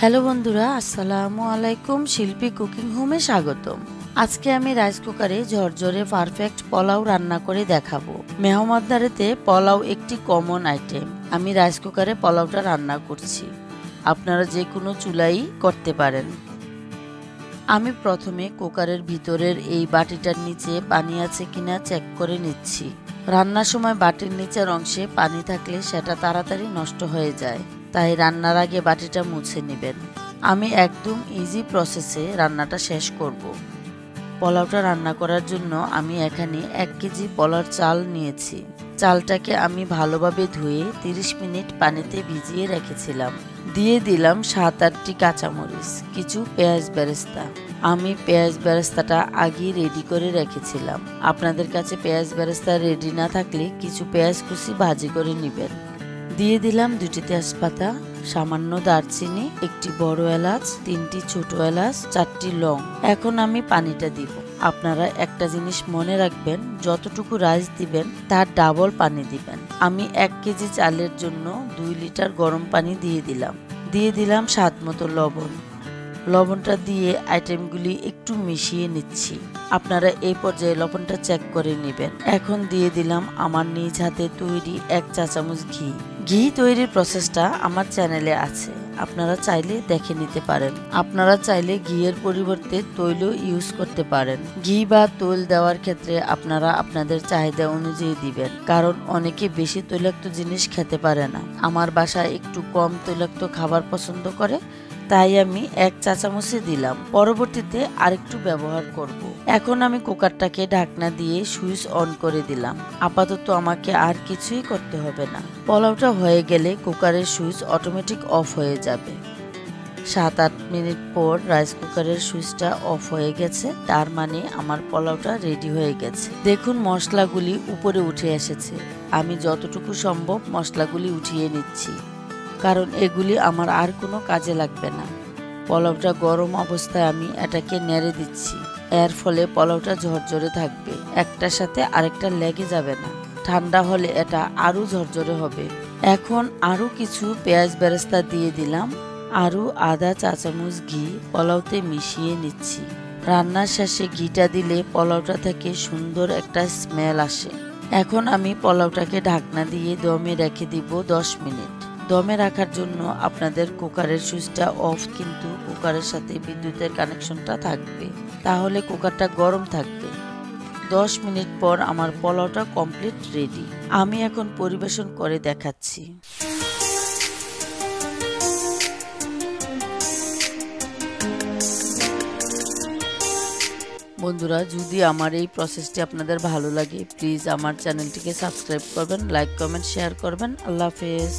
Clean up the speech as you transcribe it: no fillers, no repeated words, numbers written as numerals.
Hello বন্ধুরা, আসসালামু আলাইকুম। শিল্পী কুকিং হোমে স্বাগতম। আজকে আমি রাইস কুকারে ঝরঝরে পারফেক্ট পোলাও রান্না করে দেখাবো। মেহমানদারিতে পোলাও একটি কমন আইটেম। আমি রাইস কুকারে পোলাওটা রান্না করছি। আপনারা যে কোনো চুলাই করতে পারেন। আমি প্রথমে কুকারের ভিতরের এই বাটিটার নিচে পানি আছে কিনা চেক করে নিচ্ছি। রান্নার সময় বাটির নিচের অংশে পানি থাকলে সেটা তাড়াতাড়ি নষ্ট হয়ে যায়, তাই রান্নার আগে বাটিটা মুছে নেবেন। আমি একদম ইজি প্রসেসে রান্নাটা শেষ করব। পোলাওটা রান্না করার জন্য আমি এখানে 1 কেজি পোলার চাল নিয়েছি। চালটাকে আমি ভালোভাবে ধুয়ে 30 মিনিট পানিতে ভিজিয়ে রেখেছিলাম। দিয়ে দিলাম 7-8টি কাঁচামরিচ, কিছু পেঁয়াজ বেরেস্তা। আমি পেঁয়াজ বেরেস্তাটা আগে রেডি করে রেখেছিলাম। আপনাদের কাছে পেঁয়াজ বেরেস্তা রেডি না থাকলে কিছু পেঁয়াজ কুচি ভাজি করে নেবেন। দিয়ে দিলাম 2টি তেজপাতা, সামান্য দারচিনি, 1টি বড় এলাচ, 3টি ছোট এলাচ, 4টি লং। এখন আমি পানিটা দিব। আপনারা একটা জিনিস মনে রাখবেন, যতটুকু রাইস দিবেন তার ডাবল পানি দিবেন। আমি 1 কেজি চালের জন্য 2 লিটার গরম পানি দিয়ে দিলাম স্বাদ মতো লবণ। লবণটা দিয়ে আইটেমগুলি একটু মিশিয়ে নিচ্ছি। আপনারা এই পর্যায়ে লবণটা চেক করে নেবেন। এখন দিয়ে দিলাম আমার নিজ হাতে তৈরি 1 চা চামচ ঘি। ঘি তৈরির প্রসেসটা আমার চ্যানেলে আছে, আপনারা চাইলে দেখে নিতে পারেন। আপনারা চাইলে ঘিয়ের পরিবর্তে তৈল ইউজ করতে পারেন। ঘি বা তৈল দেওয়ার ক্ষেত্রে আপনারা আপনাদের চাহিদা অনুযায়ী দিবেন, কারণ অনেকে বেশি তৈলাক্ত জিনিস খেতে পারে না। আমার বাসায় একটু কম তৈলাক্ত খাবার পছন্দ করে, তাই আমি 1 চা চামচে দিলাম। পরবর্তীতে আরেকটু ব্যবহার করব। এখন আমি কুকারটাকে ঢাকনা দিয়ে সুইচ অন করে দিলাম। আপাতত আমাকে আর কিছুই করতে হবে না। পোলাওটা হয়ে গেলে কুকারের সুইচ অটোমেটিক অফ হয়ে যাবে। 7-8 মিনিট পর রাইস কুকারের সুইচটা অফ হয়ে গেছে, তার মানে আমার পোলাওটা রেডি হয়ে গেছে। দেখুন মশলাগুলি উপরে উঠে এসেছে। আমি যতটুকু সম্ভব মশলাগুলি উঠিয়ে নিচ্ছি, কারণ এগুলি আমার আর কোনো কাজে লাগবে না। পোলাওটা গরম অবস্থায় আমি এটাকে নেড়ে দিচ্ছি। এর ফলে পোলাওটা ঝরঝরে থাকবে, একটার সাথে আরেকটা লেগে যাবে না। ঠান্ডা হলে এটা আরো ঝরঝরে হবে। এখন আরো কিছু পেঁয়াজ বেরেস্তা দিয়ে দিলাম। আরো আধা চা চামচ ঘি পোলাওতে মিশিয়ে নিচ্ছি। রান্নার শেষে ঘিটা দিলে পোলাওটা থেকে সুন্দর একটা স্মেল আসে। এখন আমি পোলাওটাকে ঢাকনা দিয়ে দমে রেখে দিব 10 মিনিট। দমে রাখার জন্য আপনাদের কুকারের সুইচটা অফ, কিন্তু কুকারের সাথে বিদ্যুতের কানেকশনটা থাকবে, তাহলে কুকারটা গরম থাকবে। 10 মিনিট পর আমার পোলাওটা কমপ্লিট রেডি। আমি এখন পরিবেশন করে দেখাচ্ছি। বন্ধুরা, যদি আমার এই প্রসেসটি আপনাদের ভালো লাগে, প্লিজ আমার চ্যানেলটিকে সাবস্ক্রাইব করবেন, লাইক কমেন্ট শেয়ার করবেন। আল্লাহ হাফেজ।